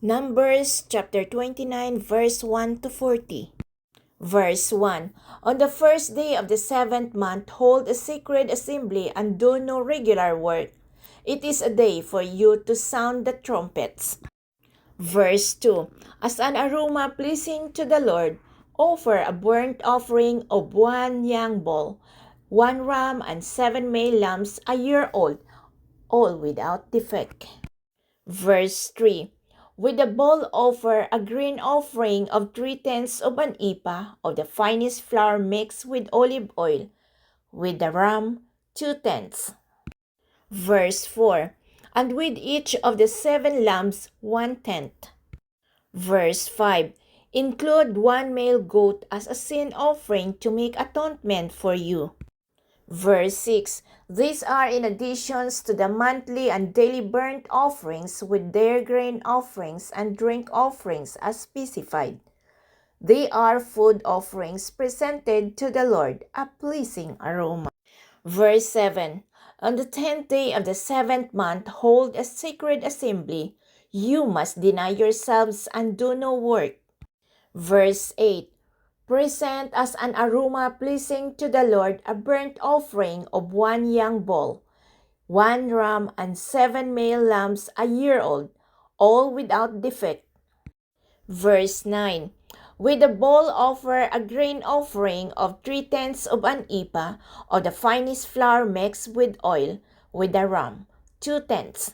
Numbers chapter 29 verse 1 to 40. Verse 1. On the first day of the seventh month, hold a sacred assembly and do no regular work. It is a day for you to sound the trumpets. Verse 2. As an aroma pleasing to the Lord, offer a burnt offering of 1 young bull, 1 ram, and 7 male lambs a year old, all without defect. Verse 3. With the bull offer a grain offering of 3/10 of an ephah of the finest flour mixed with olive oil. With the ram, 2/10. Verse 4. And with each of the 7 lambs, 1/10. Verse 5. Include 1 male goat as a sin offering to make atonement for you. Verse 6. These are in additions to the monthly and daily burnt offerings with their grain offerings and drink offerings as specified. They are food offerings presented to the Lord, a pleasing aroma. Verse 7. On the 10th day of the 7th month, hold a sacred assembly. You must deny yourselves and do no work. Verse 8. Present as an aroma pleasing to the Lord a burnt offering of 1 young bull, 1 ram, and 7 male lambs a year old, all without defect. Verse 9. With the bull offer a grain offering of 3/10 of an ephah of the finest flour mixed with oil, with the ram, 2/10.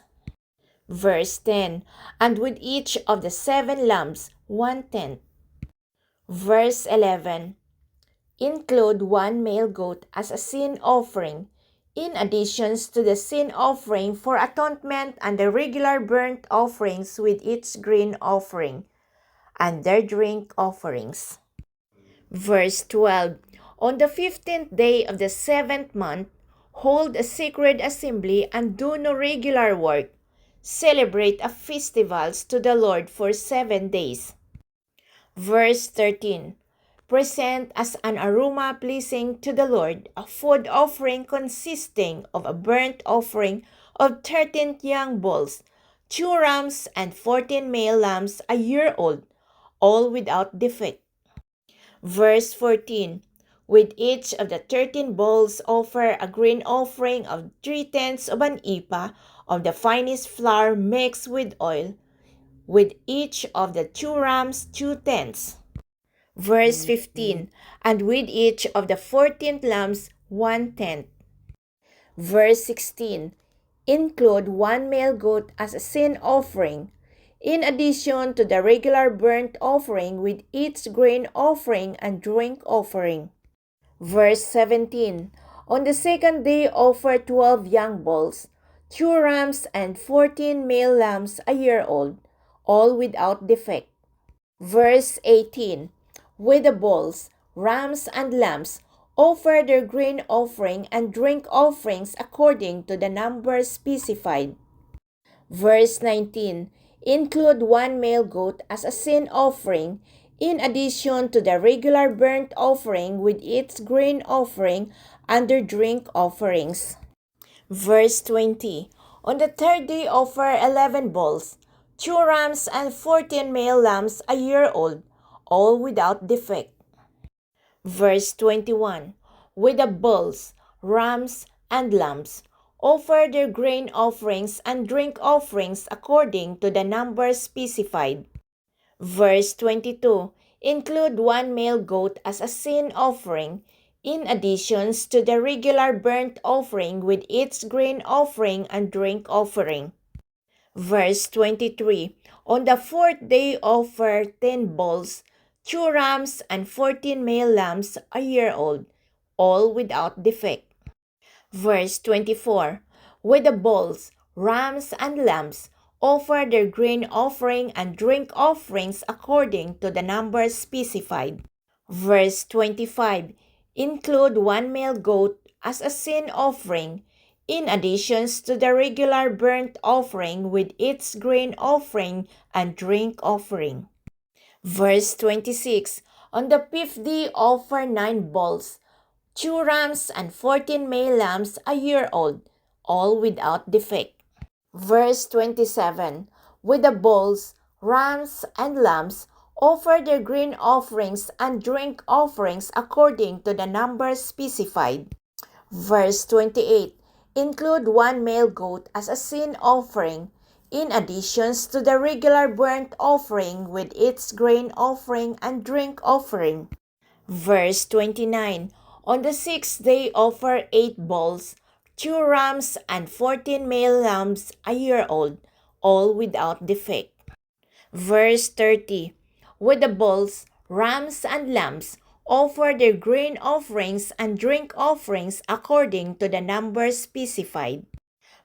Verse 10. And with each of the 7 lambs, 1/10. Verse 11. Include 1 male goat as a sin offering, in addition to the sin offering for atonement and the regular burnt offerings with its grain offering, and their drink offerings. Verse 12. On the 15th day of the 7th month, hold a sacred assembly and do no regular work. Celebrate a festivals to the Lord for 7 days. Verse 13. Present as an aroma pleasing to the Lord a food offering consisting of a burnt offering of 13 young bulls, 2 rams, and 14 male lambs a year old, all without defect. Verse 14. With each of the 13 bulls offer a grain offering of 3/10 of an ephah of the finest flour mixed with oil. With each of the 2 rams, 2/10. Verse 15. And with each of the 14 lambs, 1/10. Verse 16. Include 1 male goat as a sin offering, in addition to the regular burnt offering with its grain offering and drink offering. Verse 17. On the 2nd day offer 12 young bulls, 2 rams, and 14 male lambs a year old, all without defect. Verse 18. With the bulls, rams, and lambs, offer their grain offering and drink offerings according to the number specified. Verse 19. Include 1 male goat as a sin offering, in addition to the regular burnt offering with its grain offering and their drink offerings. Verse 20. On the 3rd day offer 11 bulls, 2 rams, and 14 male lambs a year old, all without defect. Verse 21. With the bulls, rams, and lambs, offer their grain offerings and drink offerings according to the number specified. Verse 22. Include 1 male goat as a sin offering, in addition to the regular burnt offering with its grain offering and drink offering. Verse 23. On the 4th day offer 10 bulls, 2 rams, and 14 male lambs a year old, all without defect. Verse 24. With the bulls, rams, and lambs, offer their grain offering and drink offerings according to the number specified. Verse 25. Include 1 male goat as a sin offering, in addition to the regular burnt offering with its grain offering and drink offering. Verse 26. On the 5th day offer 9 bulls, 2 rams, and 14 male lambs a year old, all without defect. Verse 27. With the bulls, rams and lambs, offer their grain offerings and drink offerings according to the number specified. Verse 28. Include one male goat as a sin offering, in addition to the regular burnt offering with its grain offering and drink offering. Verse 29. On the sixth day offer 8 bulls, 2 rams, and 14 male lambs a year old, all without defect. Verse 30. With the bulls, rams, and lambs, offer their grain offerings and drink offerings according to the number specified.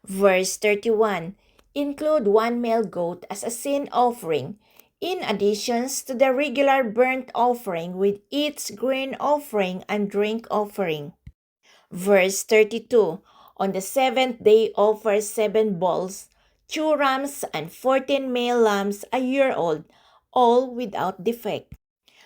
Verse 31. Include one male goat as a sin offering, in addition to the regular burnt offering with its grain offering and drink offering. Verse 32. On the seventh day offer 7 bulls, 2 rams, and 14 male lambs a year old, all without defect.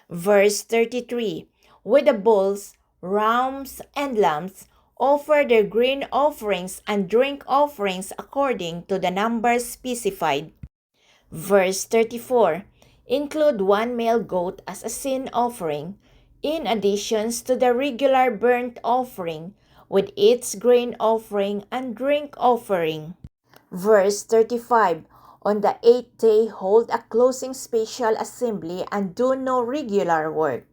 Verse 33. With the bulls, rams, and lambs, offer their grain offerings and drink offerings according to the number specified. Verse 34. Include one male goat as a sin offering, in addition to the regular burnt offering with its grain offering and drink offering. Verse 35. On the 8th day hold a closing special assembly and do no regular work.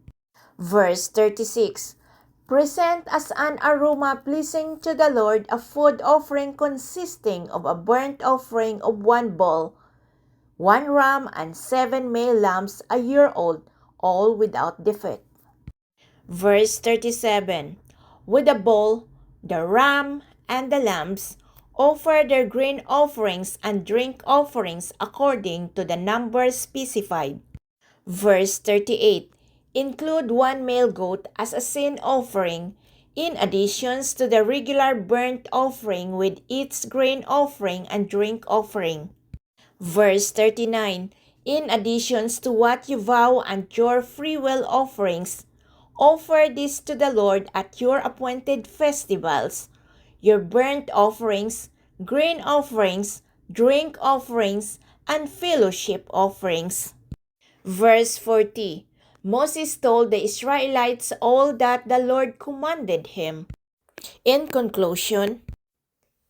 Verse 36. Present as an aroma pleasing to the Lord a food offering consisting of a burnt offering of 1 bull, 1 ram, and 7 male lambs a year old, all without defect. Verse 37. With the bull, the ram, and the lambs, offer their grain offerings and drink offerings according to the number specified. Verse 38. Include one male goat as a sin offering, in addition to the regular burnt offering with its grain offering and drink offering. Verse 39. In addition to what you vow and your freewill offerings, offer this to the Lord at your appointed festivals, your burnt offerings, grain offerings, drink offerings, and fellowship offerings. Verse 40. Moses told the Israelites all that the Lord commanded him. In conclusion,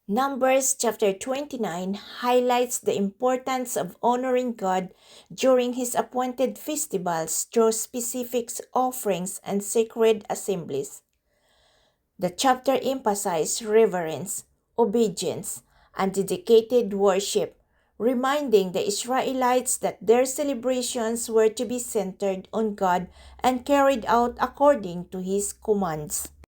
Numbers chapter 29 highlights the importance of honoring God during His appointed festivals through specific offerings and sacred assemblies. The chapter emphasized reverence, obedience, and dedicated worship, reminding the Israelites that their celebrations were to be centered on God and carried out according to His commands.